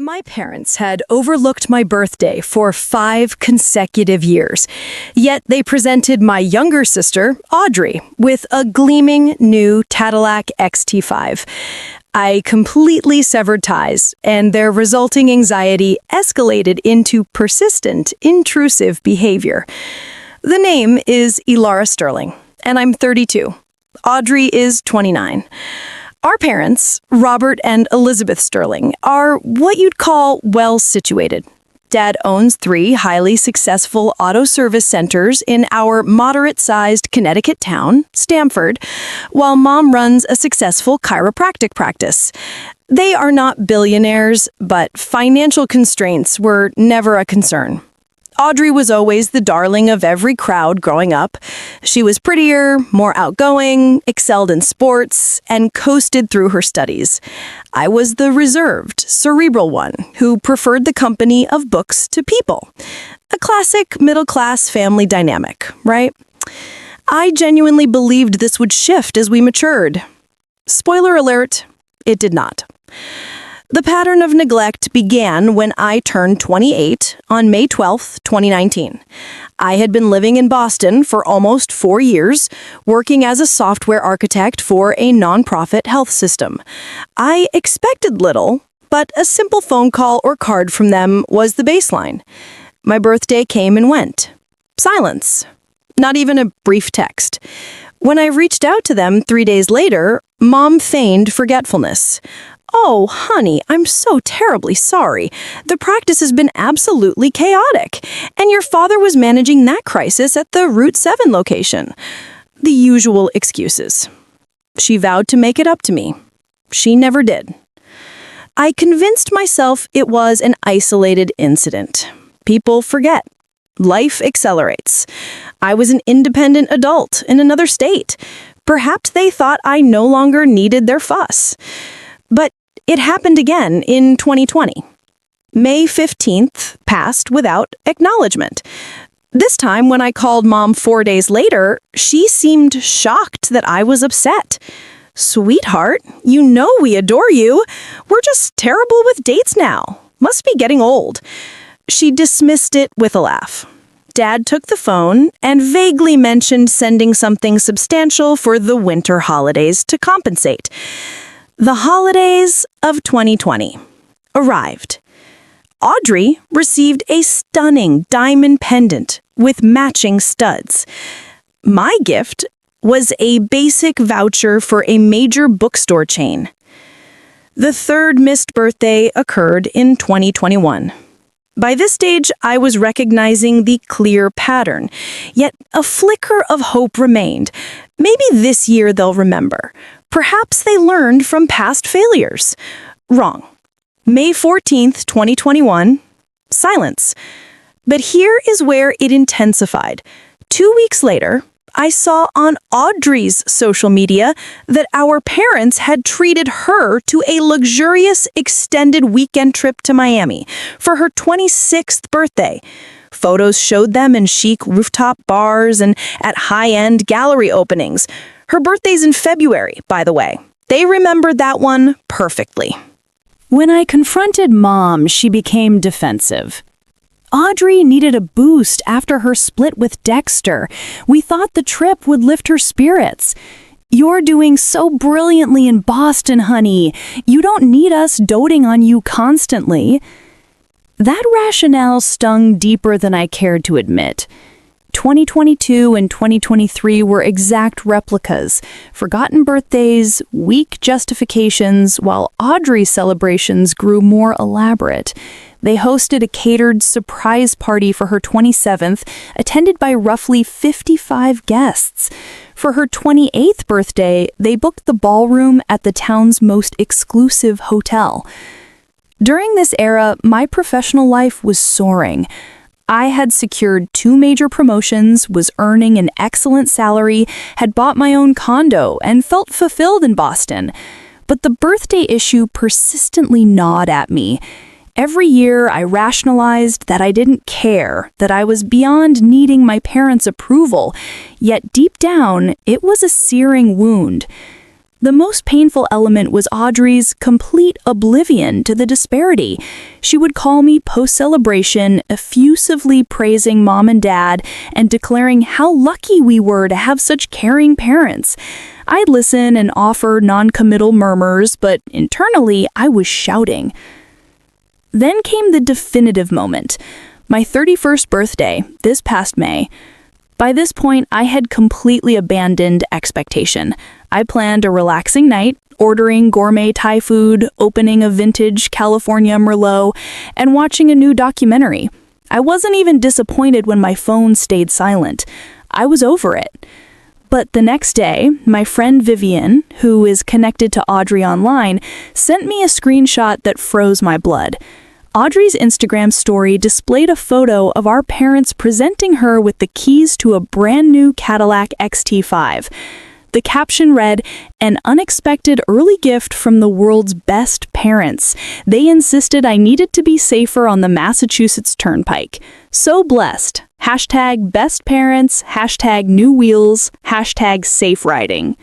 My parents had overlooked my birthday for 5 consecutive years, yet they presented my younger sister, Audrey, with a gleaming new Cadillac XT5. I completely severed ties, and their resulting anxiety escalated into persistent, intrusive behavior. The name is Elara Sterling, and I'm 32. Audrey is 29. Our parents, Robert and Elizabeth Sterling, are what you'd call well-situated. Dad owns 3 highly successful auto service centers in our moderate-sized Connecticut town, Stamford, while Mom runs a successful chiropractic practice. They are not billionaires, but financial constraints were never a concern. Audrey was always the darling of every crowd growing up. She was prettier, more outgoing, excelled in sports, and coasted through her studies. I was the reserved, cerebral one who preferred the company of books to people. A classic middle-class family dynamic, right? I genuinely believed this would shift as we matured. Spoiler alert, it did not. The pattern of neglect began when I turned 28 on May 12, 2019. I had been living in Boston for almost 4 years, working as a software architect for a nonprofit health system. I expected little, but a simple phone call or card from them was the baseline. My birthday came and went. Silence. Not even a brief text. When I reached out to them 3 days later, Mom feigned forgetfulness. "Oh, honey, I'm so terribly sorry. The practice has been absolutely chaotic, and your father was managing that crisis at the Route 7 location." The usual excuses. She vowed to make it up to me. She never did. I convinced myself it was an isolated incident. People forget. Life accelerates. I was an independent adult in another state. Perhaps they thought I no longer needed their fuss. But it happened again in 2020. May 15th passed without acknowledgement. This time, when I called Mom 4 days later, she seemed shocked that I was upset. "Sweetheart, you know we adore you. We're just terrible with dates now. Must be getting old." She dismissed it with a laugh. Dad took the phone and vaguely mentioned sending something substantial for the winter holidays to compensate. The holidays of 2020 arrived. Audrey received a stunning diamond pendant with matching studs. My gift was a basic voucher for a major bookstore chain. The 3rd missed birthday occurred in 2021. By this stage, I was recognizing the clear pattern, yet a flicker of hope remained. Maybe this year they'll remember. Perhaps they learned from past failures. Wrong. May 14th, 2021, silence. But here is where it intensified. 2 weeks later, I saw on Audrey's social media that our parents had treated her to a luxurious extended weekend trip to Miami for her 26th birthday. Photos showed them in chic rooftop bars and at high-end gallery openings. Her birthday's in February, by the way. They remembered that one perfectly. When I confronted Mom, she became defensive. "Audrey needed a boost after her split with Dexter. We thought the trip would lift her spirits. You're doing so brilliantly in Boston, honey. You don't need us doting on you constantly." That rationale stung deeper than I cared to admit. 2022 and 2023 were exact replicas, forgotten birthdays, weak justifications, while Audrey's celebrations grew more elaborate. They hosted a catered surprise party for her 27th, attended by roughly 55 guests. For her 28th birthday, they booked the ballroom at the town's most exclusive hotel. During this era, my professional life was soaring. I had secured 2 major promotions, was earning an excellent salary, had bought my own condo, and felt fulfilled in Boston. But the birthday issue persistently gnawed at me. Every year, I rationalized that I didn't care, that I was beyond needing my parents' approval, yet deep down, it was a searing wound. The most painful element was Audrey's complete oblivion to the disparity. She would call me post-celebration, effusively praising Mom and Dad and declaring how lucky we were to have such caring parents. I'd listen and offer non-committal murmurs, but internally I was shouting. Then came the definitive moment, my 31st birthday, this past May. By this point, I had completely abandoned expectation. I planned a relaxing night, ordering gourmet Thai food, opening a vintage California Merlot, and watching a new documentary. I wasn't even disappointed when my phone stayed silent. I was over it. But the next day, my friend Vivian, who is connected to Audrey online, sent me a screenshot that froze my blood. Audrey's Instagram story displayed a photo of our parents presenting her with the keys to a brand new Cadillac XT5. The caption read, "An unexpected early gift from the world's best parents. They insisted I needed to be safer on the Massachusetts Turnpike. So blessed. Hashtag best parents, hashtag new wheels, hashtag safe riding."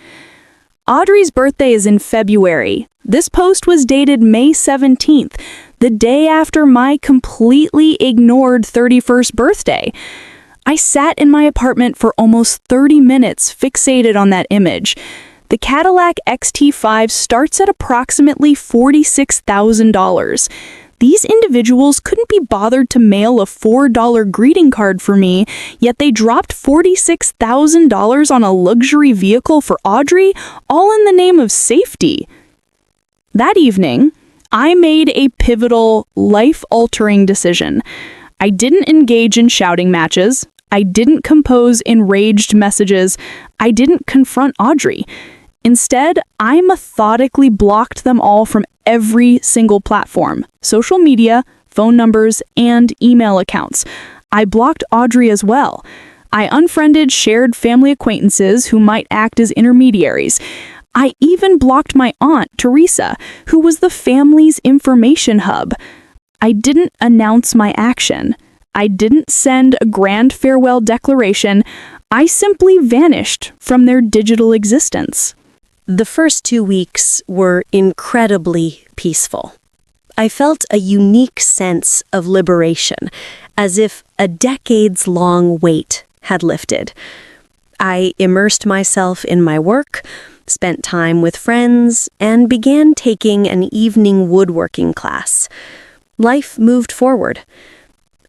Audrey's birthday is in February. This post was dated May 17th, the day after my completely ignored 31st birthday. I sat in my apartment for almost 30 minutes fixated on that image. The Cadillac XT5 starts at approximately $46,000. These individuals couldn't be bothered to mail a $4 greeting card for me, yet they dropped $46,000 on a luxury vehicle for Audrey, all in the name of safety. That evening, I made a pivotal, life-altering decision. I didn't engage in shouting matches. I didn't compose enraged messages. I didn't confront Audrey. Instead, I methodically blocked them all from every single platform, social media, phone numbers, and email accounts. I blocked Audrey as well. I unfriended shared family acquaintances who might act as intermediaries. I even blocked my aunt, Teresa, who was the family's information hub. I didn't announce my action. I didn't send a grand farewell declaration. I simply vanished from their digital existence. The first 2 weeks were incredibly peaceful. I felt a unique sense of liberation, as if a decades-long weight had lifted. I immersed myself in my work, spent time with friends, and began taking an evening woodworking class. Life moved forward.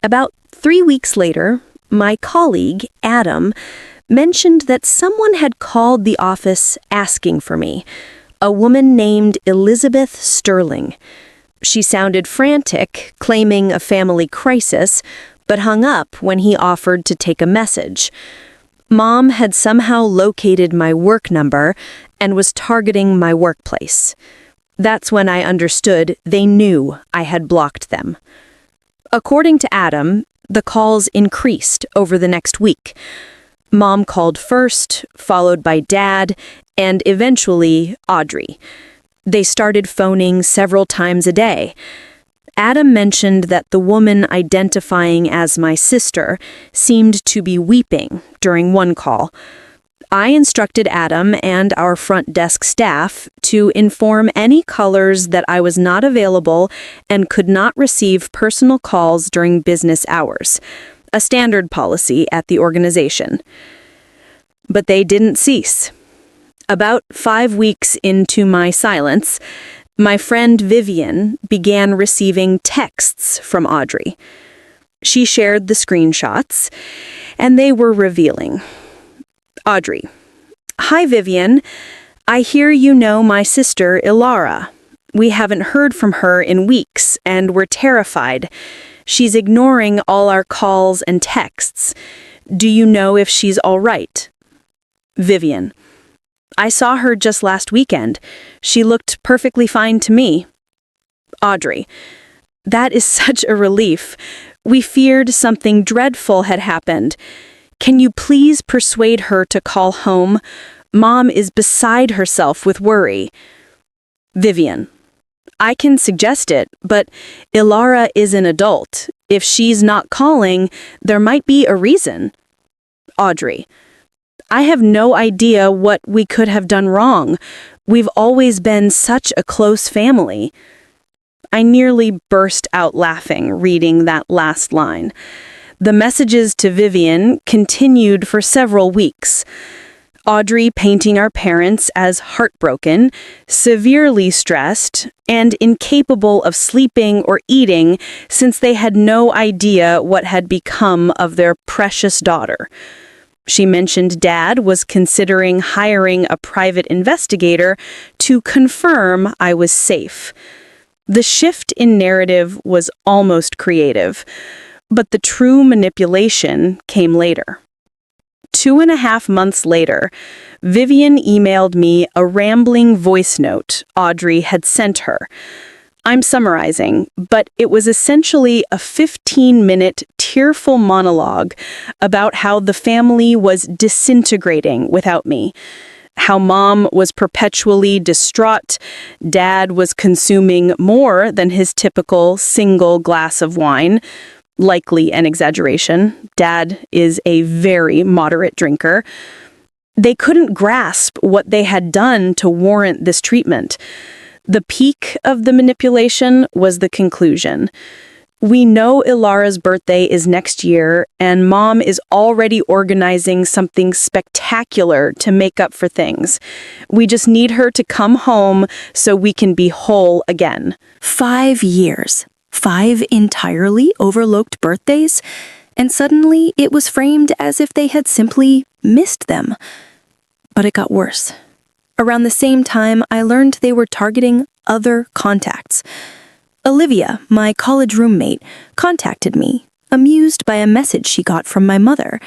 About 3 weeks later, my colleague, Adam, mentioned that someone had called the office asking for me, a woman named Elizabeth Sterling. She sounded frantic, claiming a family crisis, but hung up when he offered to take a message. Mom had somehow located my work number and was targeting my workplace. That's when I understood they knew I had blocked them. According to Adam, the calls increased over the next week. Mom called first, followed by Dad, and eventually Audrey. They started phoning several times a day. Adam mentioned that the woman identifying as my sister seemed to be weeping during one call. I instructed Adam and our front desk staff to inform any callers that I was not available and could not receive personal calls during business hours, a standard policy at the organization. But they didn't cease. About 5 weeks into my silence, my friend Vivian began receiving texts from Audrey. She shared the screenshots, and they were revealing. Audrey: "Hi Vivian, I hear you know my sister Elara. We haven't heard from her in weeks, and we're terrified. She's ignoring all our calls and texts. Do you know if she's all right?" Vivian: "I saw her just last weekend. She looked perfectly fine to me." Audrey: "That is such a relief. We feared something dreadful had happened. Can you please persuade her to call home? Mom is beside herself with worry." Vivian: "I can suggest it, but Elara is an adult. If she's not calling, there might be a reason." Audrey: "I have no idea what we could have done wrong. We've always been such a close family." I nearly burst out laughing reading that last line. The messages to Vivian continued for several weeks. Audrey painting our parents as heartbroken, severely stressed, and incapable of sleeping or eating since they had no idea what had become of their precious daughter. She mentioned Dad was considering hiring a private investigator to confirm I was safe. The shift in narrative was almost creative, but the true manipulation came later. 2.5 months later, Vivian emailed me a rambling voice note Audrey had sent her. I'm summarizing, but it was essentially a 15-minute tearful monologue about how the family was disintegrating without me, how Mom was perpetually distraught, Dad was consuming more than his typical single glass of wine. Likely an exaggeration. Dad is a very moderate drinker. They couldn't grasp what they had done to warrant this treatment. The peak of the manipulation was the conclusion. We know Elara's birthday is next year, and Mom is already organizing something spectacular to make up for things. We just need her to come home so we can be whole again. 5 years. 5 entirely overlooked birthdays, and suddenly it was framed as if they had simply missed them. But it got worse. Around the same time, I learned they were targeting other contacts. Olivia, my college roommate, contacted me, amused by a message she got from my mother.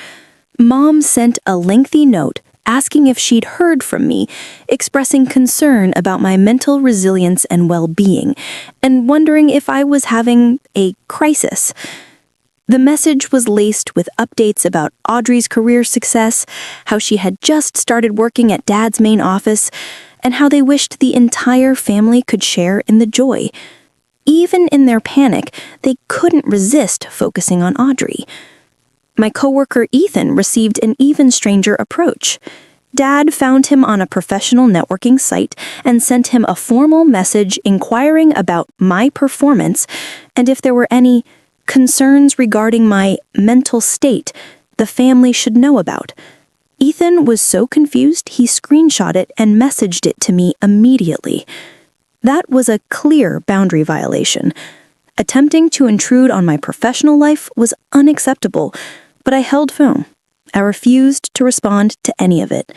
Mom sent a lengthy note asking if she'd heard from me, expressing concern about my mental resilience and well-being, and wondering if I was having a crisis. The message was laced with updates about Audrey's career success, how she had just started working at Dad's main office, and how they wished the entire family could share in the joy. Even in their panic, they couldn't resist focusing on Audrey. My coworker Ethan received an even stranger approach. Dad found him on a professional networking site and sent him a formal message inquiring about my performance and if there were any concerns regarding my mental state the family should know about. Ethan was so confused he screenshot it and messaged it to me immediately. That was a clear boundary violation. Attempting to intrude on my professional life was unacceptable, but I held firm. I refused to respond to any of it.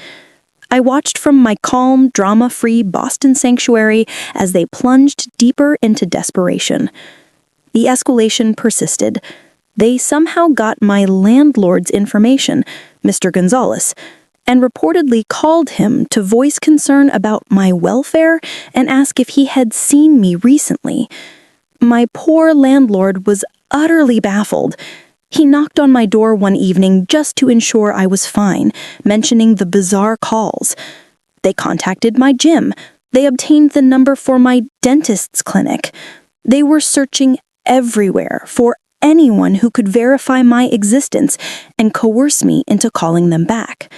I watched from my calm, drama-free Boston sanctuary as they plunged deeper into desperation. The escalation persisted. They somehow got my landlord's information, Mr. Gonzalez, and reportedly called him to voice concern about my welfare and ask if he had seen me recently. My poor landlord was utterly baffled. He knocked on my door one evening just to ensure I was fine, mentioning the bizarre calls. They contacted my gym. They obtained the number for my dentist's clinic. They were searching everywhere for anyone who could verify my existence and coerce me into calling them back.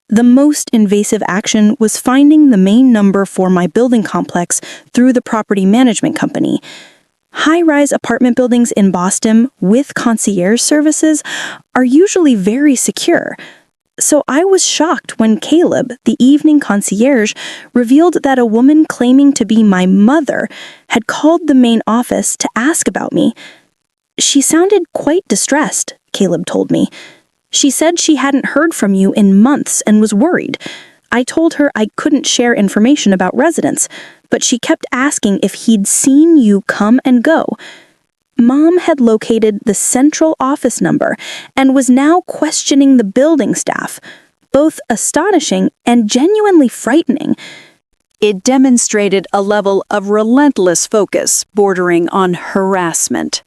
The most invasive action was finding the main number for my building complex through the property management company. High-rise apartment buildings in Boston with concierge services are usually very secure. So I was shocked when Caleb, the evening concierge, revealed that a woman claiming to be my mother had called the main office to ask about me. She sounded quite distressed, Caleb told me. She said she hadn't heard from you in months and was worried. I told her I couldn't share information about residents, but she kept asking if he'd seen you come and go. Mom had located the central office number and was now questioning the building staff, both astonishing and genuinely frightening. It demonstrated a level of relentless focus bordering on harassment.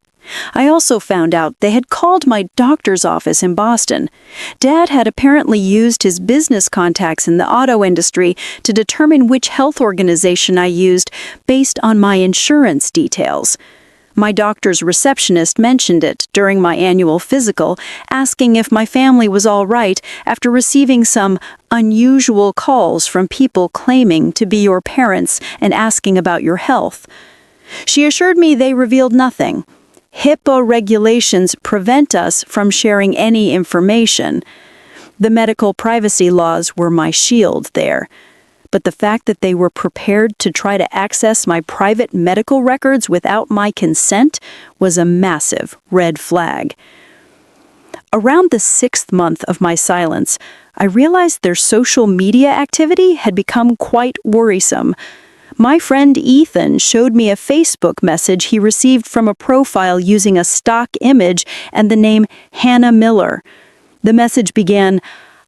I also found out they had called my doctor's office in Boston. Dad had apparently used his business contacts in the auto industry to determine which health organization I used based on my insurance details. My doctor's receptionist mentioned it during my annual physical, asking if my family was all right after receiving some unusual calls from people claiming to be your parents and asking about your health. She assured me they revealed nothing. HIPAA regulations prevent us from sharing any information. The medical privacy laws were my shield there. But the fact that they were prepared to try to access my private medical records without my consent was a massive red flag. Around the 6th month of my silence, I realized their social media activity had become quite worrisome. My friend Ethan showed me a Facebook message he received from a profile using a stock image and the name Hannah Miller. The message began,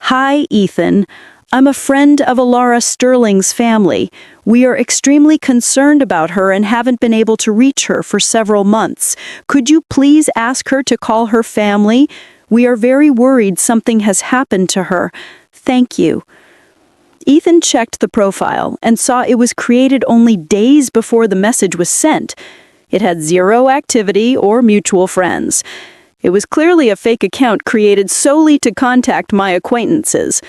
"Hi, Ethan. I'm a friend of Elara Sterling's family. We are extremely concerned about her and haven't been able to reach her for several months. Could you please ask her to call her family? We are very worried something has happened to her. Thank you." Ethan checked the profile and saw it was created only days before the message was sent. It had 0 activity or mutual friends. It was clearly a fake account created solely to contact my acquaintances.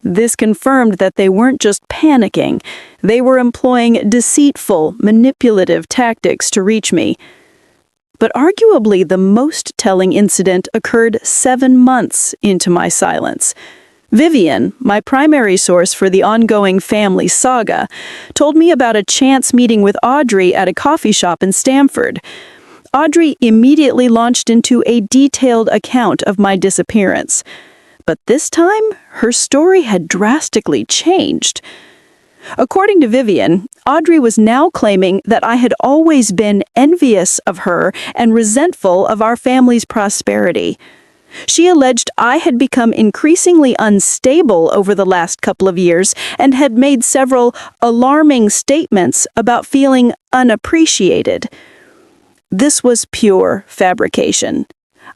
This confirmed that they weren't just panicking. They were employing deceitful, manipulative tactics to reach me. But arguably the most telling incident occurred 7 months into my silence. Vivian, my primary source for the ongoing family saga, told me about a chance meeting with Audrey at a coffee shop in Stamford. Audrey immediately launched into a detailed account of my disappearance. But this time, her story had drastically changed. According to Vivian, Audrey was now claiming that I had always been envious of her and resentful of our family's prosperity. She alleged I had become increasingly unstable over the last couple of years and had made several alarming statements about feeling unappreciated. This was pure fabrication.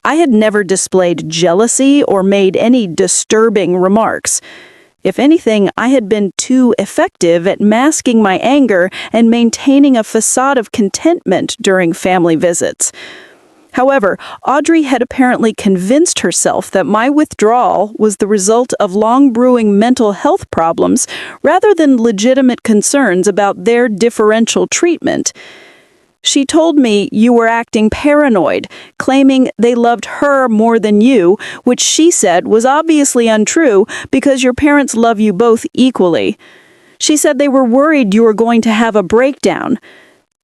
I had never displayed jealousy or made any disturbing remarks. If anything, I had been too effective at masking my anger and maintaining a facade of contentment during family visits. However, Audrey had apparently convinced herself that my withdrawal was the result of long-brewing mental health problems rather than legitimate concerns about their differential treatment. She told me you were acting paranoid, claiming they loved her more than you, which she said was obviously untrue because your parents love you both equally. She said they were worried you were going to have a breakdown.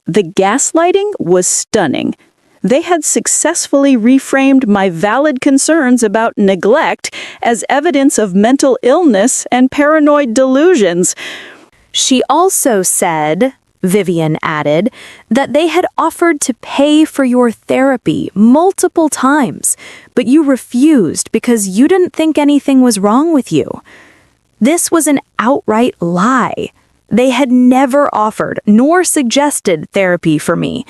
The gaslighting was stunning. They had successfully reframed my valid concerns about neglect as evidence of mental illness and paranoid delusions. She also said, Vivian added, that they had offered to pay for your therapy multiple times, but you refused because you didn't think anything was wrong with you. This was an outright lie. They had never offered nor suggested therapy for me.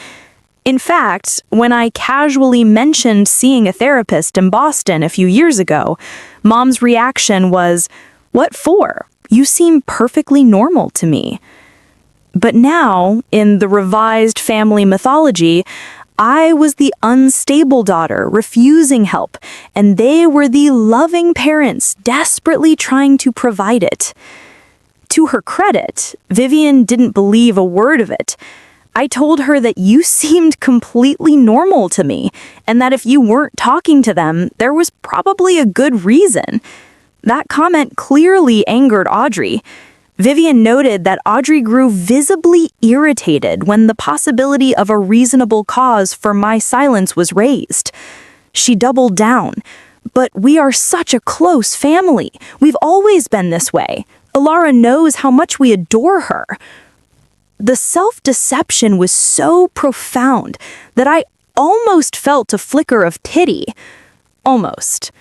In fact, when I casually mentioned seeing a therapist in Boston a few years ago, Mom's reaction was, "What for? You seem perfectly normal to me." But now, in the revised family mythology, I was the unstable daughter refusing help, and they were the loving parents desperately trying to provide it. To her credit, Vivian didn't believe a word of it. I told her that you seemed completely normal to me, and that if you weren't talking to them, there was probably a good reason. That comment clearly angered Audrey. Vivian noted that Audrey grew visibly irritated when the possibility of a reasonable cause for my silence was raised. She doubled down. "But we are such a close family. We've always been this way. Elara knows how much we adore her." The self-deception was so profound that I almost felt a flicker of pity. Almost.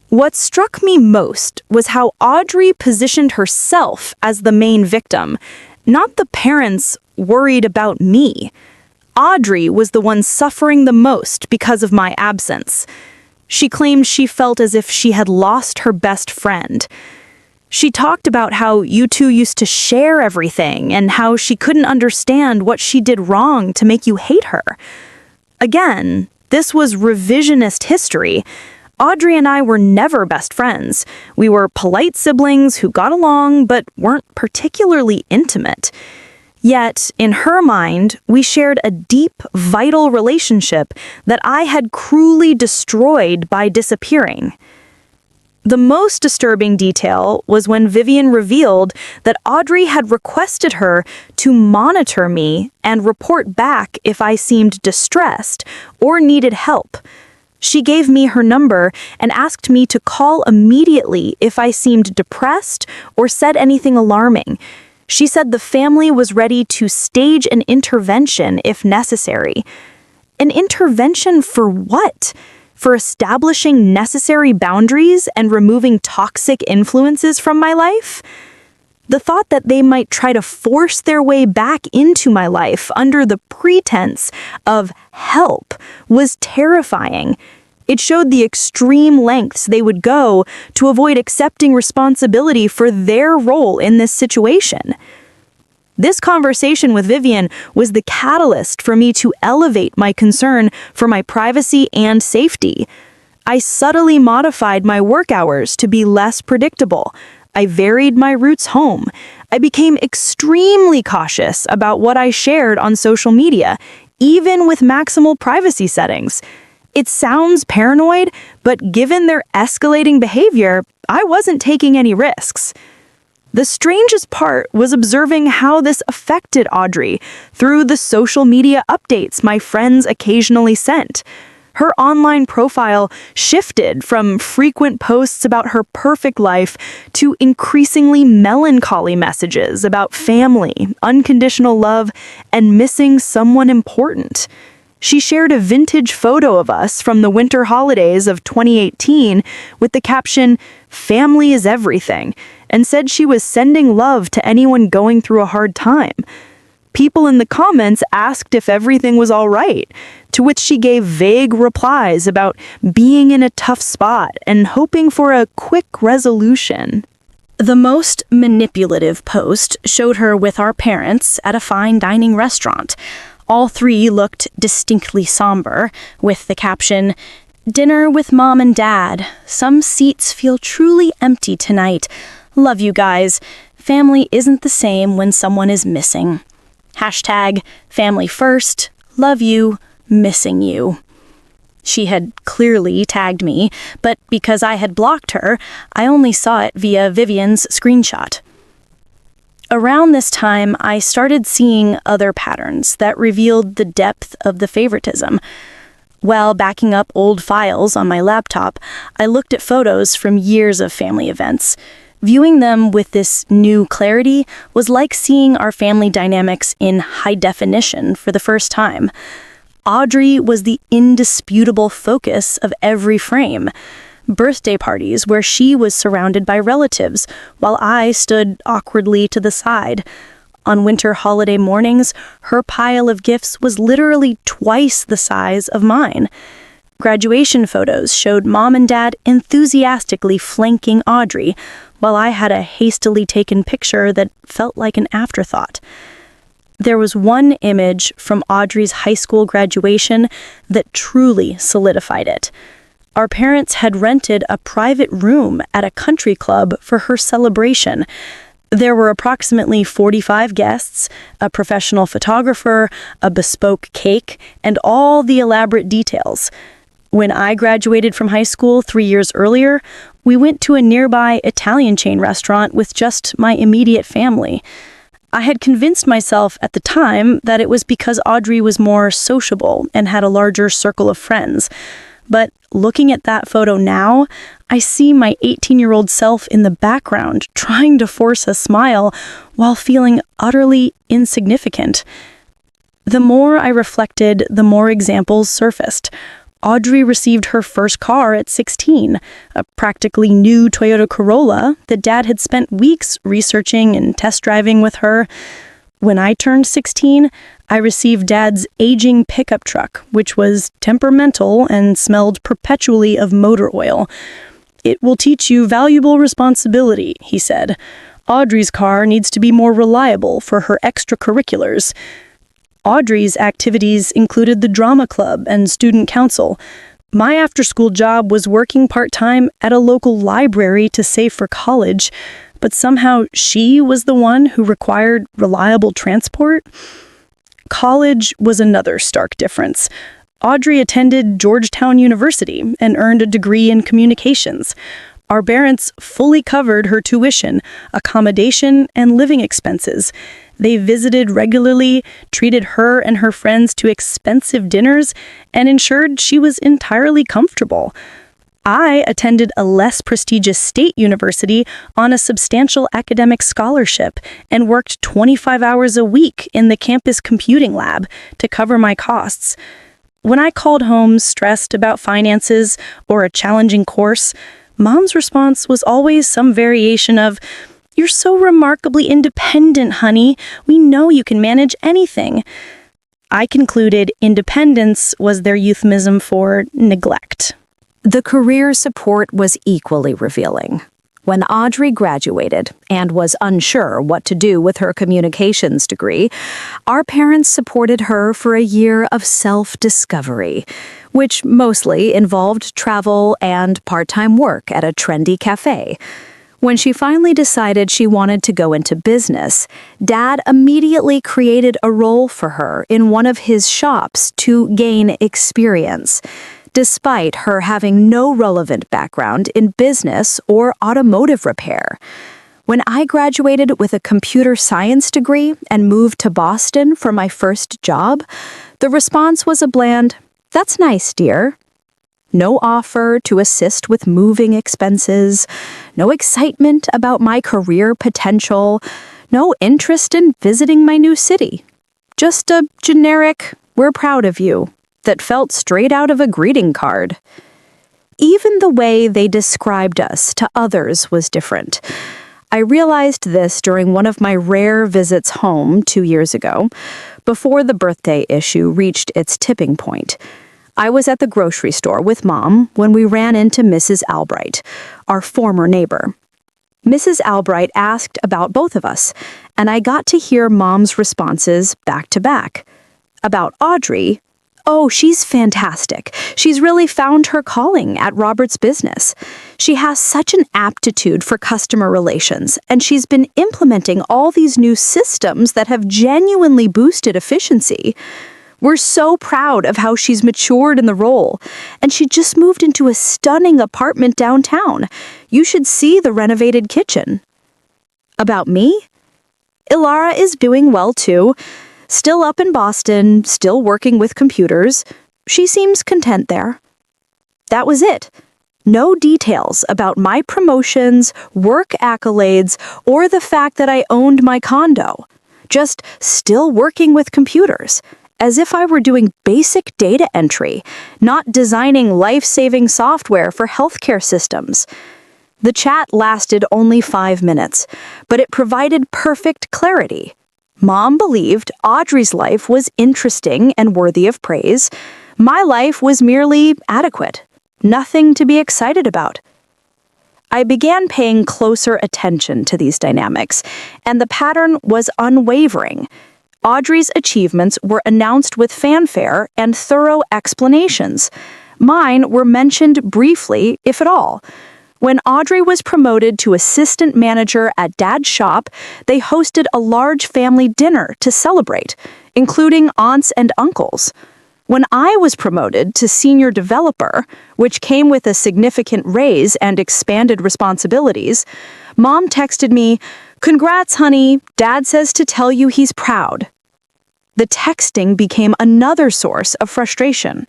What struck me most was how Audrey positioned herself as the main victim, not the parents worried about me. Audrey was the one suffering the most because of my absence. She claimed she felt as if she had lost her best friend. She talked about how you two used to share everything and how she couldn't understand what she did wrong to make you hate her. Again, this was revisionist history. Audrey and I were never best friends. We were polite siblings who got along but weren't particularly intimate. Yet, in her mind, we shared a deep, vital relationship that I had cruelly destroyed by disappearing. The most disturbing detail was when Vivian revealed that Audrey had requested her to monitor me and report back if I seemed distressed or needed help. She gave me her number and asked me to call immediately if I seemed depressed or said anything alarming. She said the family was ready to stage an intervention if necessary. An intervention for what? For establishing necessary boundaries and removing toxic influences from my life? The thought that they might try to force their way back into my life under the pretense of help was terrifying. It showed the extreme lengths they would go to avoid accepting responsibility for their role in this situation. This conversation with Vivian was the catalyst for me to elevate my concern for my privacy and safety. I subtly modified my work hours to be less predictable. I varied my routes home. I became extremely cautious about what I shared on social media, even with maximal privacy settings. It sounds paranoid, but given their escalating behavior, I wasn't taking any risks. The strangest part was observing how this affected Audrey through the social media updates my friends occasionally sent. Her online profile shifted from frequent posts about her perfect life to increasingly melancholy messages about family, unconditional love, and missing someone important. She shared a vintage photo of us from the winter holidays of 2018 with the caption, "Family is everything," and said she was sending love to anyone going through a hard time. People in the comments asked if everything was all right, to which she gave vague replies about being in a tough spot and hoping for a quick resolution. The most manipulative post showed her with our parents at a fine dining restaurant. All three looked distinctly somber, with the caption, "Dinner with Mom and Dad. Some seats feel truly empty tonight. Love you guys. Family isn't the same when someone is missing. Hashtag family first. Love you. Missing you." She had clearly tagged me, but because I had blocked her, I only saw it via Vivian's screenshot. Around this time, I started seeing other patterns that revealed the depth of the favoritism. While backing up old files on my laptop, I looked at photos from years of family events. Viewing them with this new clarity was like seeing our family dynamics in high definition for the first time. Audrey was the indisputable focus of every frame. Birthday parties where she was surrounded by relatives, while I stood awkwardly to the side. On winter holiday mornings, her pile of gifts was literally twice the size of mine. Graduation photos showed Mom and Dad enthusiastically flanking Audrey, while I had a hastily taken picture that felt like an afterthought. There was one image from Audrey's high school graduation that truly solidified it. Our parents had rented a private room at a country club for her celebration. There were approximately 45 guests, a professional photographer, a bespoke cake, and all the elaborate details. When I graduated from high school 3 years earlier, we went to a nearby Italian chain restaurant with just my immediate family. I had convinced myself at the time that it was because Audrey was more sociable and had a larger circle of friends. But looking at that photo now, I see my 18-year-old self in the background trying to force a smile while feeling utterly insignificant. The more I reflected, the more examples surfaced. Audrey received her first car at 16, a practically new Toyota Corolla that Dad had spent weeks researching and test driving with her. When I turned 16, I received Dad's aging pickup truck, which was temperamental and smelled perpetually of motor oil. "It will teach you valuable responsibility," he said. "Audrey's car needs to be more reliable for her extracurriculars." Audrey's activities included the drama club and student council. My after-school job was working part-time at a local library to save for college, but somehow she was the one who required reliable transport. College was another stark difference. Audrey attended Georgetown University and earned a degree in communications. Our parents fully covered her tuition, accommodation, and living expenses. They visited regularly, treated her and her friends to expensive dinners, and ensured she was entirely comfortable. I attended a less prestigious state university on a substantial academic scholarship and worked 25 hours a week in the campus computing lab to cover my costs. When I called home stressed about finances or a challenging course, Mom's response was always some variation of, "You're so remarkably independent, honey. We know you can manage anything." I concluded independence was their euphemism for neglect. The career support was equally revealing. When Audrey graduated and was unsure what to do with her communications degree, our parents supported her for a year of self-discovery, which mostly involved travel and part-time work at a trendy cafe. When she finally decided she wanted to go into business, Dad immediately created a role for her in one of his shops to gain experience, despite her having no relevant background in business or automotive repair. When I graduated with a computer science degree and moved to Boston for my first job, the response was a bland, "That's nice, dear." No offer to assist with moving expenses, no excitement about my career potential, no interest in visiting my new city. Just a generic, "We're proud of you," that felt straight out of a greeting card. Even the way they described us to others was different. I realized this during one of my rare visits home 2 years ago, before the birthday issue reached its tipping point. I was at the grocery store with Mom when we ran into Mrs. Albright, our former neighbor. Mrs. Albright asked about both of us, and I got to hear Mom's responses back to back. About Audrey, "Oh, she's fantastic. She's really found her calling at Robert's business. She has such an aptitude for customer relations, and she's been implementing all these new systems that have genuinely boosted efficiency. We're so proud of how she's matured in the role, and she just moved into a stunning apartment downtown. You should see the renovated kitchen." About me? Elara is doing well too. Still up in Boston, still working with computers. She seems content there. That was it. No details about my promotions, work accolades, or the fact that I owned my condo. Just still working with computers, as if I were doing basic data entry, not designing life-saving software for healthcare systems. The chat lasted only 5 minutes, but it provided perfect clarity. Mom believed Audrey's life was interesting and worthy of praise. My life was merely adequate. Nothing to be excited about. I began paying closer attention to these dynamics, and the pattern was unwavering. Audrey's achievements were announced with fanfare and thorough explanations. Mine were mentioned briefly, if at all. When Audrey was promoted to assistant manager at Dad's shop, they hosted a large family dinner to celebrate, including aunts and uncles. When I was promoted to senior developer, which came with a significant raise and expanded responsibilities, Mom texted me, "Congrats, honey. Dad says to tell you he's proud." The texting became another source of frustration.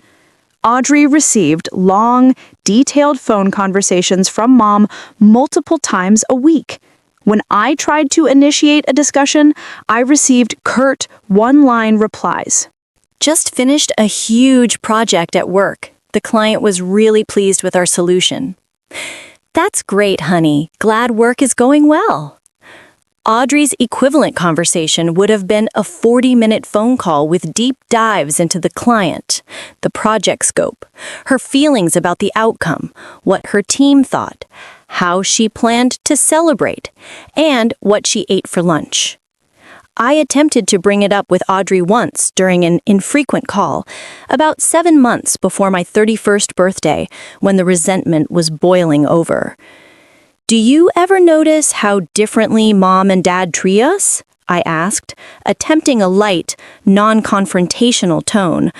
Audrey received long, detailed phone conversations from Mom multiple times a week. When I tried to initiate a discussion, I received curt, one-line replies. Just finished a huge project at work. The client was really pleased with our solution. That's great, honey. Glad work is going well. Audrey's equivalent conversation would have been a 40-minute phone call with deep dives into the client, the project scope, her feelings about the outcome, what her team thought, how she planned to celebrate, and what she ate for lunch. I attempted to bring it up with Audrey once during an infrequent call, about 7 months before my 31st birthday, when the resentment was boiling over. "Do you ever notice how differently Mom and Dad treat us?" I asked, attempting a light, non-confrontational tone.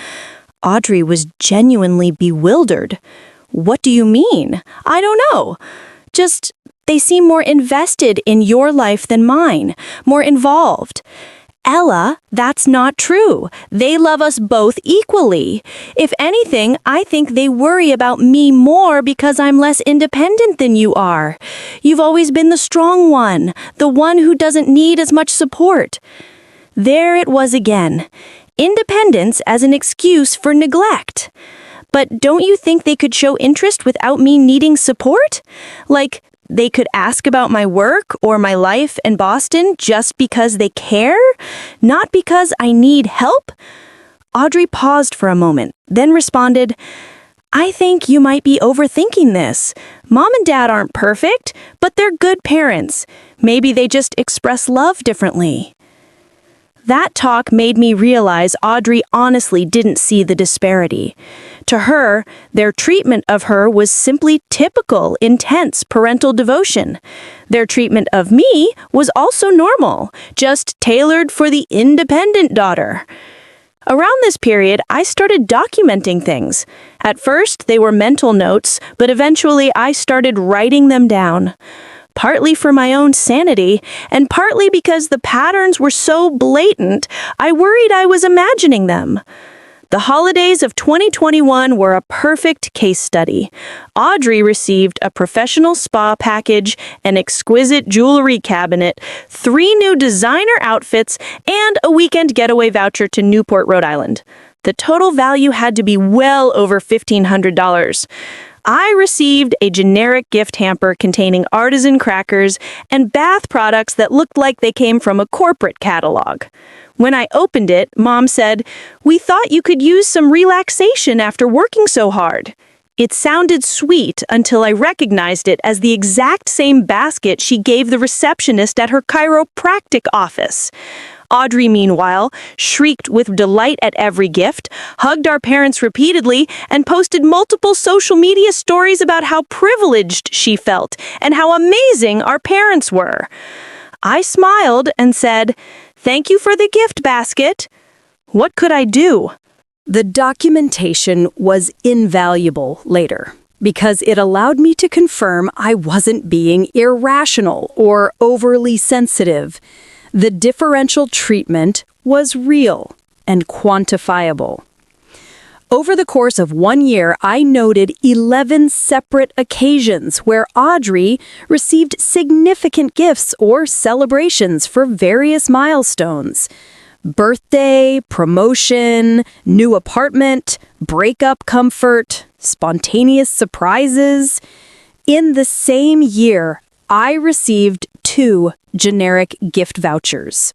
Audrey was genuinely bewildered. "What do you mean? I don't know. Just, they seem more invested in your life than mine, more involved." "Ella, that's not true. They love us both equally. If anything, I think they worry about me more because I'm less independent than you are. You've always been the strong one, the one who doesn't need as much support." There it was again. Independence as an excuse for neglect. But don't you think they could show interest without me needing support? Like, they could ask about my work or my life in Boston just because they care, not because I need help? Audrey paused for a moment, then responded, "I think you might be overthinking this. Mom and Dad aren't perfect, but they're good parents. Maybe they just express love differently." That talk made me realize Audrey honestly didn't see the disparity. To her, their treatment of her was simply typical, intense parental devotion. Their treatment of me was also normal, just tailored for the independent daughter. Around this period, I started documenting things. At first, they were mental notes, but eventually I started writing them down. Partly for my own sanity, and partly because the patterns were so blatant, I worried I was imagining them. The holidays of 2021 were a perfect case study. Audrey received a professional spa package, an exquisite jewelry cabinet, 3 new designer outfits, and a weekend getaway voucher to Newport, Rhode Island. The total value had to be well over $1,500. I received a generic gift hamper containing artisan crackers and bath products that looked like they came from a corporate catalog. When I opened it, Mom said, "We thought you could use some relaxation after working so hard." It sounded sweet until I recognized it as the exact same basket she gave the receptionist at her chiropractic office. Audrey, meanwhile, shrieked with delight at every gift, hugged our parents repeatedly, and posted multiple social media stories about how privileged she felt and how amazing our parents were. I smiled and said, "Thank you for the gift basket." What could I do? The documentation was invaluable later, because it allowed me to confirm I wasn't being irrational or overly sensitive. The differential treatment was real and quantifiable. Over the course of 1 year, I noted 11 separate occasions where Audrey received significant gifts or celebrations for various milestones. Birthday, promotion, new apartment, breakup comfort, spontaneous surprises. In the same year, I received 2 generic gift vouchers.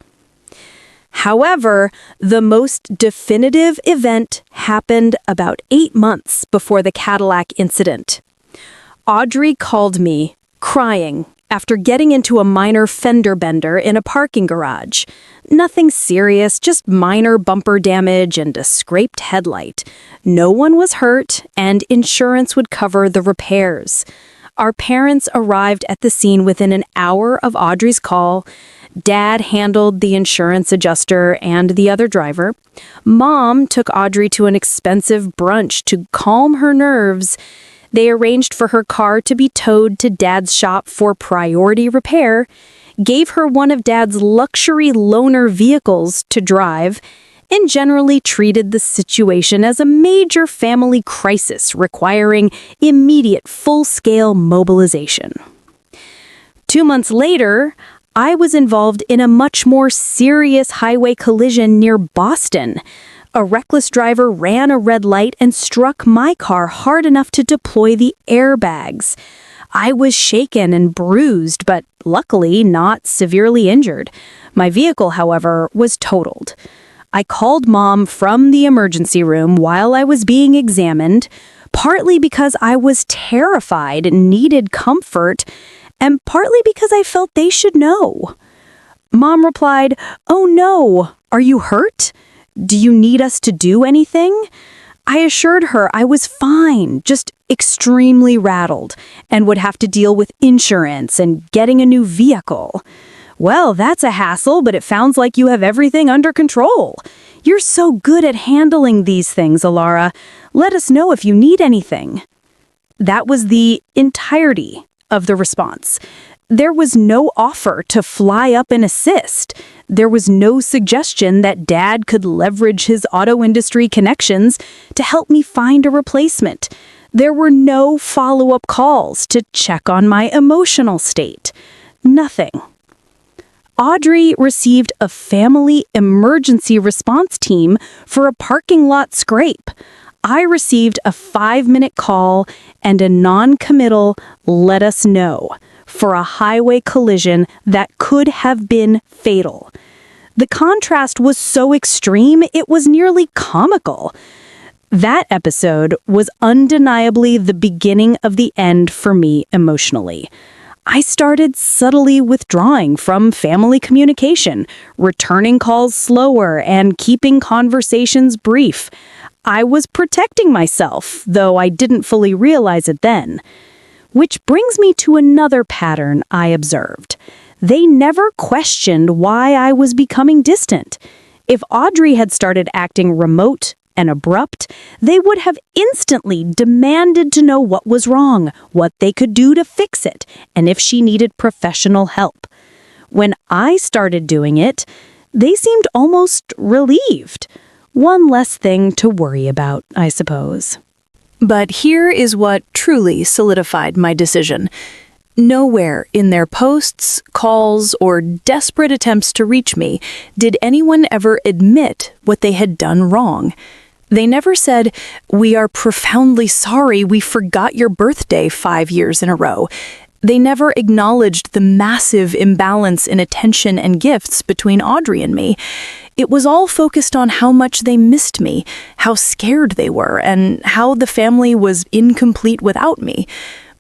However, the most definitive event happened about 8 months before the Cadillac incident. Audrey called me, crying, after getting into a minor fender bender in a parking garage. Nothing serious, just minor bumper damage and a scraped headlight. No one was hurt, and insurance would cover the repairs. Our parents arrived at the scene within an hour of Audrey's call. Dad handled the insurance adjuster and the other driver. Mom took Audrey to an expensive brunch to calm her nerves. They arranged for her car to be towed to Dad's shop for priority repair, gave her one of Dad's luxury loaner vehicles to drive, and generally treated the situation as a major family crisis requiring immediate full-scale mobilization. 2 months later, I was involved in a much more serious highway collision near Boston. A reckless driver ran a red light and struck my car hard enough to deploy the airbags. I was shaken and bruised, but luckily not severely injured. My vehicle, however, was totaled. I called Mom from the emergency room while I was being examined, partly because I was terrified and needed comfort, and partly because I felt they should know. Mom replied, "Oh no, are you hurt? Do you need us to do anything?" I assured her I was fine, just extremely rattled, and would have to deal with insurance and getting a new vehicle. "Well, that's a hassle, but it sounds like you have everything under control. You're so good at handling these things, Elara. Let us know if you need anything." That was the entirety of the response. There was no offer to fly up and assist. There was no suggestion that Dad could leverage his auto industry connections to help me find a replacement. There were no follow-up calls to check on my emotional state. Nothing. Audrey received a family emergency response team for a parking lot scrape. I received a 5-minute call and a non-committal "let us know" for a highway collision that could have been fatal. The contrast was so extreme, it was nearly comical. That episode was undeniably the beginning of the end for me emotionally. I started subtly withdrawing from family communication, returning calls slower, and keeping conversations brief. I was protecting myself, though I didn't fully realize it then. Which brings me to another pattern I observed. They never questioned why I was becoming distant. If Audrey had started acting remote and abrupt, they would have instantly demanded to know what was wrong, what they could do to fix it, and if she needed professional help. When I started doing it, they seemed almost relieved. One less thing to worry about, I suppose. But here is what truly solidified my decision. Nowhere in their posts, calls, or desperate attempts to reach me did anyone ever admit what they had done wrong. They never said, "We are profoundly sorry we forgot your birthday 5 years in a row." They never acknowledged the massive imbalance in attention and gifts between Audrey and me. It was all focused on how much they missed me, how scared they were, and how the family was incomplete without me.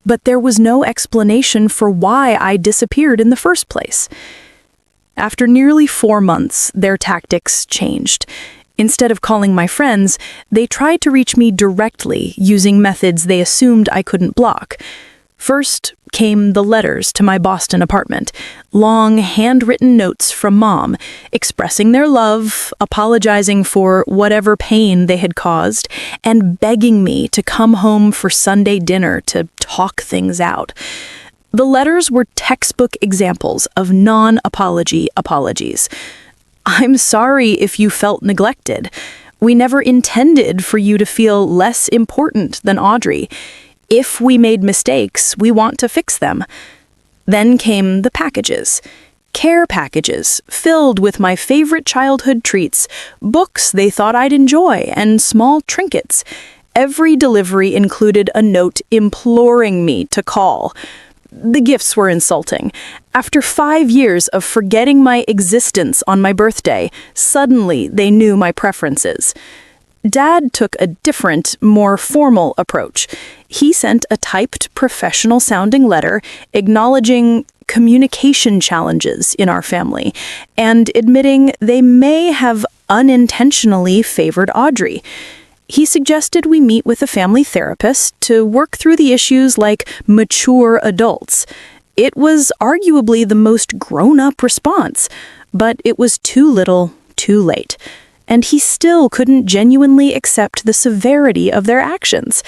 But there was no explanation for why I disappeared in the first place. After nearly 4 months, their tactics changed. Instead of calling my friends, they tried to reach me directly using methods they assumed I couldn't block. First came the letters to my Boston apartment, long handwritten notes from Mom, expressing their love, apologizing for whatever pain they had caused, and begging me to come home for Sunday dinner to talk things out. The letters were textbook examples of non-apology apologies. "I'm sorry if you felt neglected. We never intended for you to feel less important than Audrey. If we made mistakes, we want to fix them." Then came the packages. Care packages filled with my favorite childhood treats, books they thought I'd enjoy, and small trinkets. Every delivery included a note imploring me to call. The gifts were insulting. After 5 years of forgetting my existence on my birthday, suddenly they knew my preferences. Dad took a different, more formal approach. He sent a typed, professional-sounding letter acknowledging communication challenges in our family and admitting they may have unintentionally favored Audrey. He suggested we meet with a family therapist to work through the issues like mature adults. It was arguably the most grown-up response, but it was too little, too late. And he still couldn't genuinely accept the severity of their actions.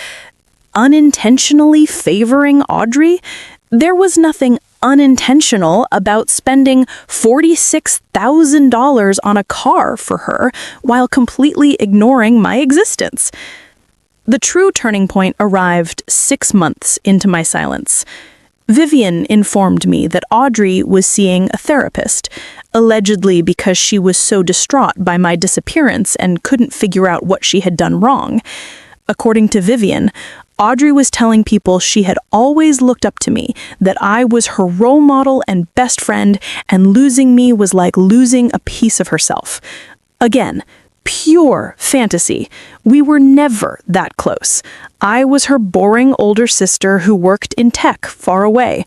Unintentionally favoring Audrey? There was nothing unintentional about spending $46,000 on a car for her while completely ignoring my existence. The true turning point arrived 6 months into my silence. Vivian informed me that Audrey was seeing a therapist, allegedly because she was so distraught by my disappearance and couldn't figure out what she had done wrong. According to Vivian, Audrey was telling people she had always looked up to me, that I was her role model and best friend, and losing me was like losing a piece of herself. Again, pure fantasy. We were never that close. I was her boring older sister who worked in tech far away.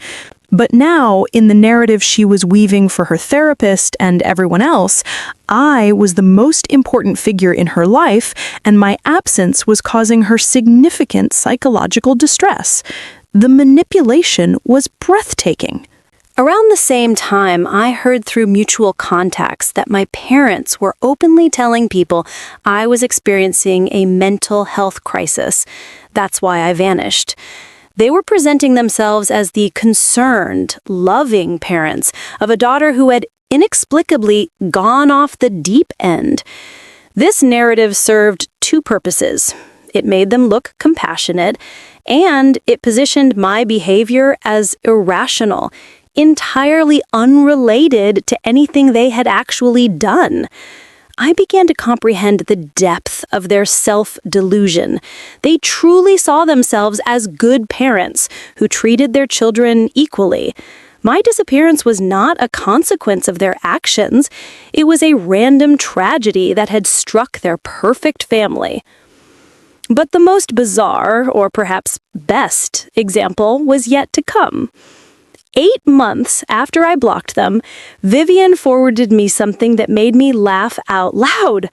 But now, in the narrative she was weaving for her therapist and everyone else, I was the most important figure in her life, and my absence was causing her significant psychological distress. The manipulation was breathtaking. Around the same time, I heard through mutual contacts that my parents were openly telling people I was experiencing a mental health crisis. That's why I vanished. They were presenting themselves as the concerned, loving parents of a daughter who had inexplicably gone off the deep end. This narrative served two purposes. It made them look compassionate, and it positioned my behavior as irrational, entirely unrelated to anything they had actually done. I began to comprehend the depth of their self-delusion. They truly saw themselves as good parents who treated their children equally. My disappearance was not a consequence of their actions. It was a random tragedy that had struck their perfect family. But the most bizarre, or perhaps best, example was yet to come. 8 months after I blocked them, Vivian forwarded me something that made me laugh out loud.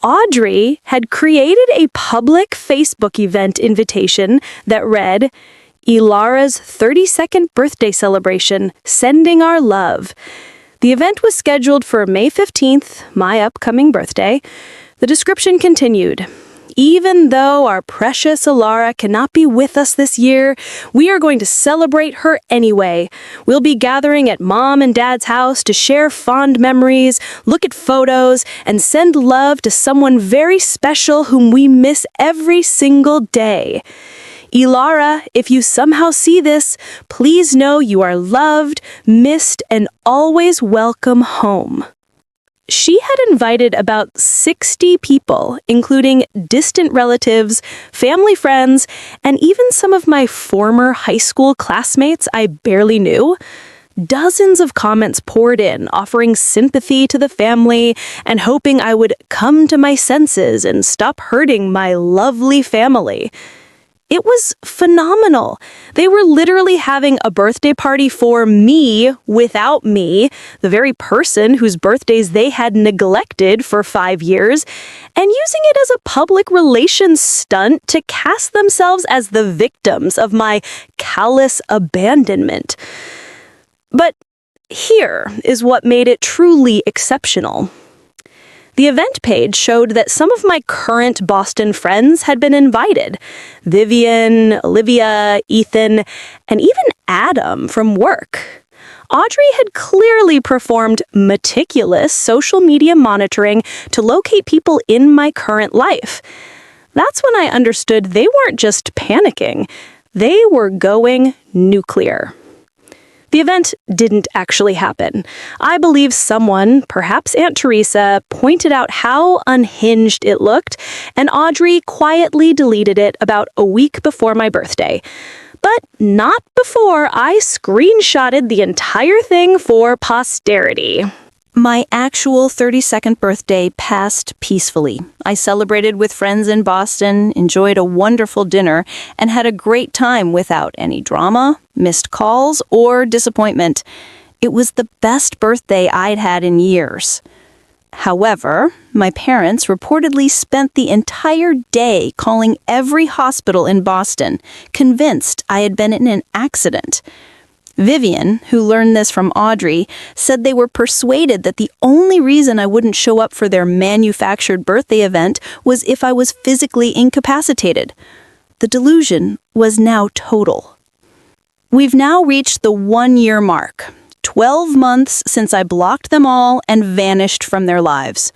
Audrey had created a public Facebook event invitation that read, "Elara's 32nd birthday celebration, sending our love." The event was scheduled for May 15th, my upcoming birthday. The description continued. "Even though our precious Elara cannot be with us this year, we are going to celebrate her anyway. We'll be gathering at Mom and Dad's house to share fond memories, look at photos, and send love to someone very special whom we miss every single day. Elara, if you somehow see this, please know you are loved, missed, and always welcome home." She had invited about 60 people, including distant relatives, family friends, and even some of my former high school classmates I barely knew. Dozens of comments poured in, offering sympathy to the family and hoping I would come to my senses and stop hurting my lovely family. It was phenomenal. They were literally having a birthday party for me without me, the very person whose birthdays they had neglected for 5 years, and using it as a public relations stunt to cast themselves as the victims of my callous abandonment. But here is what made it truly exceptional. The event page showed that some of my current Boston friends had been invited. Vivian, Olivia, Ethan, and even Adam from work. Audrey had clearly performed meticulous social media monitoring to locate people in my current life. That's when I understood they weren't just panicking. They were going nuclear. The event didn't actually happen. I believe someone, perhaps Aunt Teresa, pointed out how unhinged it looked, and Audrey quietly deleted it about a week before my birthday. But not before I screenshotted the entire thing for posterity. My actual 32nd birthday passed peacefully. I celebrated with friends in Boston, enjoyed a wonderful dinner, and had a great time without any drama, missed calls, or disappointment. It was the best birthday I'd had in years. However, my parents reportedly spent the entire day calling every hospital in Boston, convinced I had been in an accident. Vivian, who learned this from Audrey, said they were persuaded that the only reason I wouldn't show up for their manufactured birthday event was if I was physically incapacitated. The delusion was now total. We've now reached the 1-year mark, 12 months since I blocked them all and vanished from their lives.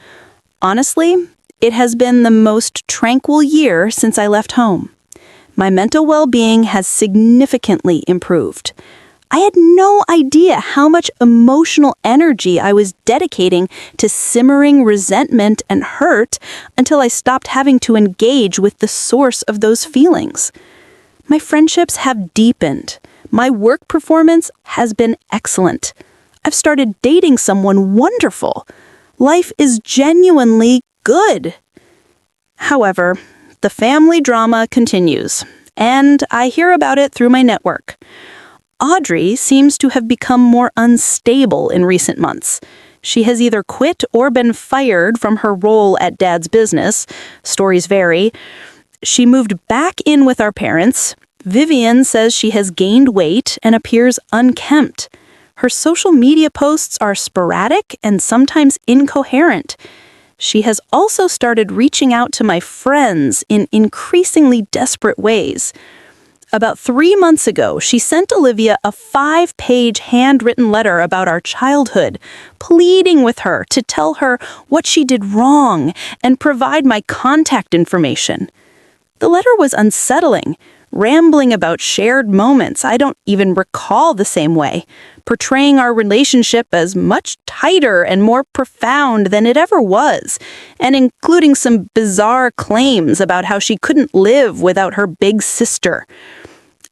Honestly, it has been the most tranquil year since I left home. My mental well-being has significantly improved. I had no idea how much emotional energy I was dedicating to simmering resentment and hurt until I stopped having to engage with the source of those feelings. My friendships have deepened. My work performance has been excellent. I've started dating someone wonderful. Life is genuinely good. However, the family drama continues, and I hear about it through my network. Audrey seems to have become more unstable in recent months. She has either quit or been fired from her role at Dad's business. Stories vary. She moved back in with our parents. Vivian says she has gained weight and appears unkempt. Her social media posts are sporadic and sometimes incoherent. She has also started reaching out to my friends in increasingly desperate ways. About 3 months ago, she sent Olivia a 5-page handwritten letter about our childhood, pleading with her to tell her what she did wrong and provide my contact information. The letter was unsettling, rambling about shared moments I don't even recall the same way, portraying our relationship as much tighter and more profound than it ever was, and including some bizarre claims about how she couldn't live without her big sister.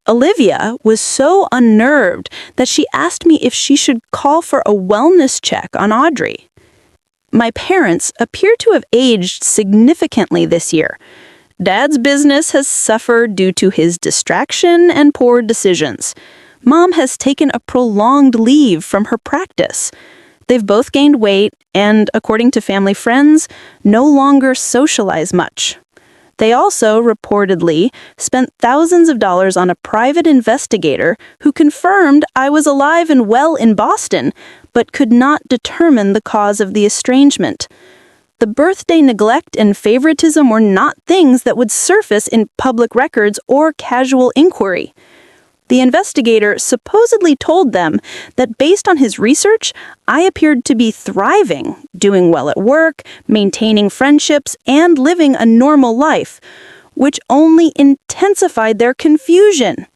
Olivia was so unnerved that she asked me if she should call for a wellness check on Audrey. My parents appear to have aged significantly this year. Dad's business has suffered due to his distraction and poor decisions. Mom has taken a prolonged leave from her practice. They've both gained weight and, according to family friends, no longer socialize much. They also, reportedly, spent thousands of dollars on a private investigator who confirmed I was alive and well in Boston, but could not determine the cause of the estrangement. The birthday neglect and favoritism were not things that would surface in public records or casual inquiry. The investigator supposedly told them that based on his research, I appeared to be thriving, doing well at work, maintaining friendships, and living a normal life, which only intensified their confusion.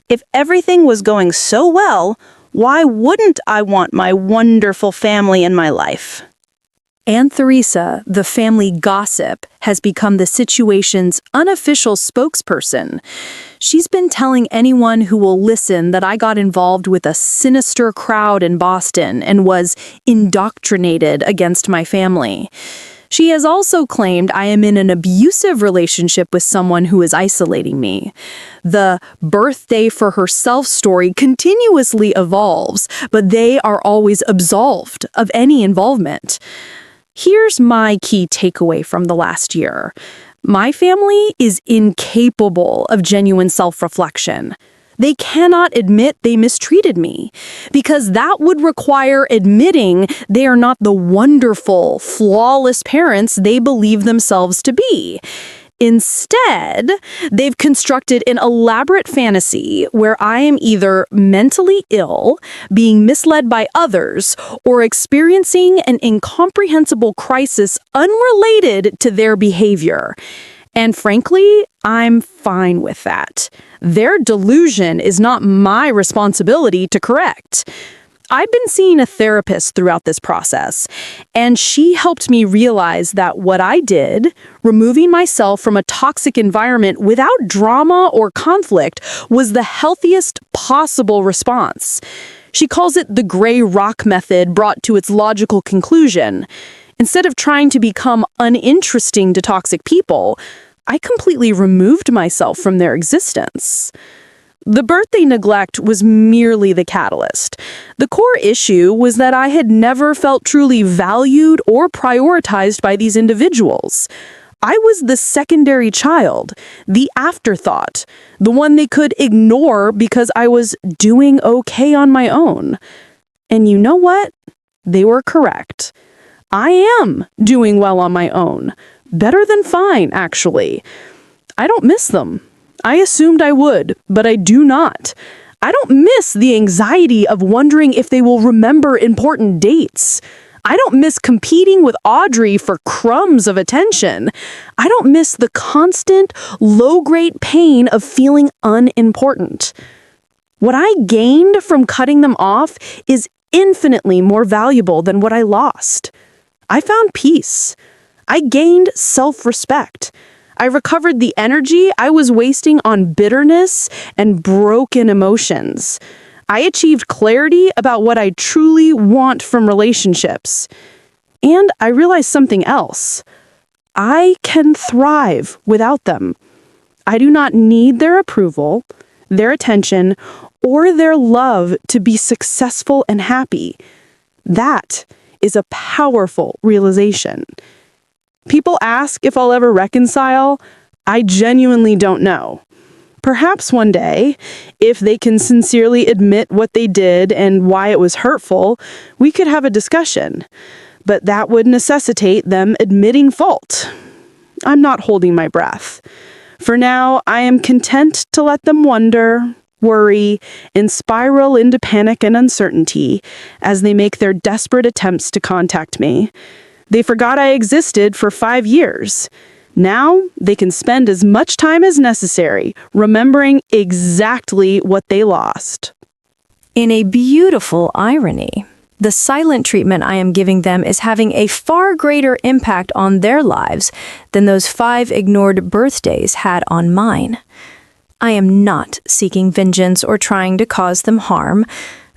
If everything was going so well, why wouldn't I want my wonderful family in my life? Aunt Theresa, the family gossip, has become the situation's unofficial spokesperson. She's been telling anyone who will listen that I got involved with a sinister crowd in Boston and was indoctrinated against my family. She has also claimed I am in an abusive relationship with someone who is isolating me. The birthday for herself story continuously evolves, but they are always absolved of any involvement. Here's my key takeaway from the last year. My family is incapable of genuine self-reflection. They cannot admit they mistreated me, because that would require admitting they are not the wonderful, flawless parents they believe themselves to be. Instead, they've constructed an elaborate fantasy where I am either mentally ill, being misled by others, or experiencing an incomprehensible crisis unrelated to their behavior. And frankly, I'm fine with that. Their delusion is not my responsibility to correct. I've been seeing a therapist throughout this process, and she helped me realize that what I did, removing myself from a toxic environment without drama or conflict, was the healthiest possible response. She calls it the gray rock method brought to its logical conclusion. Instead of trying to become uninteresting to toxic people, I completely removed myself from their existence. The birthday neglect was merely the catalyst. The core issue was that I had never felt truly valued or prioritized by these individuals. I was the secondary child, the afterthought, the one they could ignore because I was doing okay on my own. And you know what? They were correct. I am doing well on my own. Better than fine, actually. I don't miss them. I assumed I would, but I do not. I don't miss the anxiety of wondering if they will remember important dates. I don't miss competing with Audrey for crumbs of attention. I don't miss the constant, low-grade pain of feeling unimportant. What I gained from cutting them off is infinitely more valuable than what I lost. I found peace. I gained self-respect. I recovered the energy I was wasting on bitterness and broken emotions. I achieved clarity about what I truly want from relationships. And I realized something else. I can thrive without them. I do not need their approval, their attention, or their love to be successful and happy. That is a powerful realization. People ask if I'll ever reconcile. I genuinely don't know. Perhaps one day, if they can sincerely admit what they did and why it was hurtful, we could have a discussion. But that would necessitate them admitting fault. I'm not holding my breath. For now, I am content to let them wonder, worry, and spiral into panic and uncertainty as they make their desperate attempts to contact me. They forgot I existed for 5 years. Now, they can spend as much time as necessary remembering exactly what they lost. In a beautiful irony, the silent treatment I am giving them is having a far greater impact on their lives than those 5 ignored birthdays had on mine. I am not seeking vengeance or trying to cause them harm.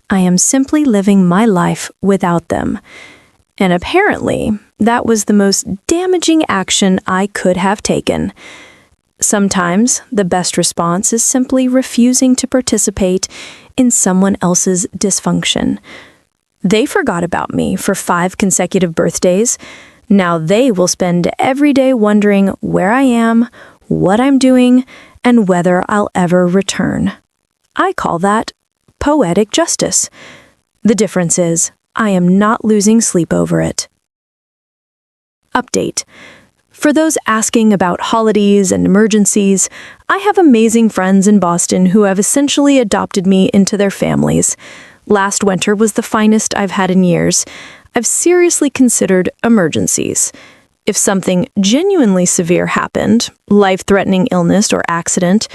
I am simply living my life without them. And apparently, that was the most damaging action I could have taken. Sometimes, the best response is simply refusing to participate in someone else's dysfunction. They forgot about me for 5 consecutive birthdays. Now they will spend every day wondering where I am, what I'm doing, and whether I'll ever return. I call that poetic justice. The difference is, I am not losing sleep over it. Update. For those asking about holidays and emergencies, I have amazing friends in Boston who have essentially adopted me into their families. Last winter was the finest I've had in years. I've seriously considered emergencies. If something genuinely severe happened, life-threatening illness or accident,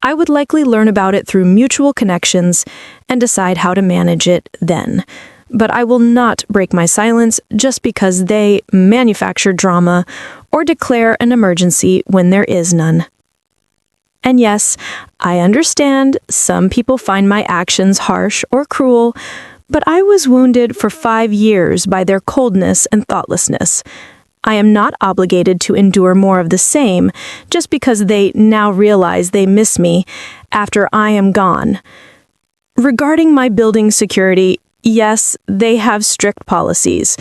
I would likely learn about it through mutual connections and decide how to manage it then. But I will not break my silence just because they manufacture drama or declare an emergency when there is none. And yes, I understand some people find my actions harsh or cruel, but I was wounded for 5 years by their coldness and thoughtlessness. I am not obligated to endure more of the same just because they now realize they miss me after I am gone. Regarding my building security, yes, they have strict policies.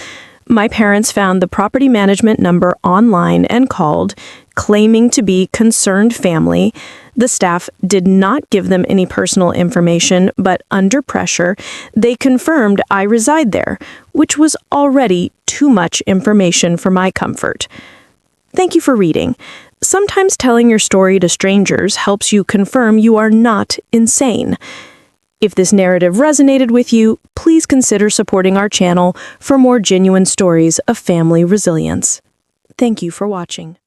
My parents found the property management number online and called, claiming to be concerned family. The staff did not give them any personal information, but under pressure, they confirmed I reside there, which was already too much information for my comfort. Thank you for reading. Sometimes telling your story to strangers helps you confirm you are not insane. If this narrative resonated with you, please consider supporting our channel for more genuine stories of family resilience. Thank you for watching.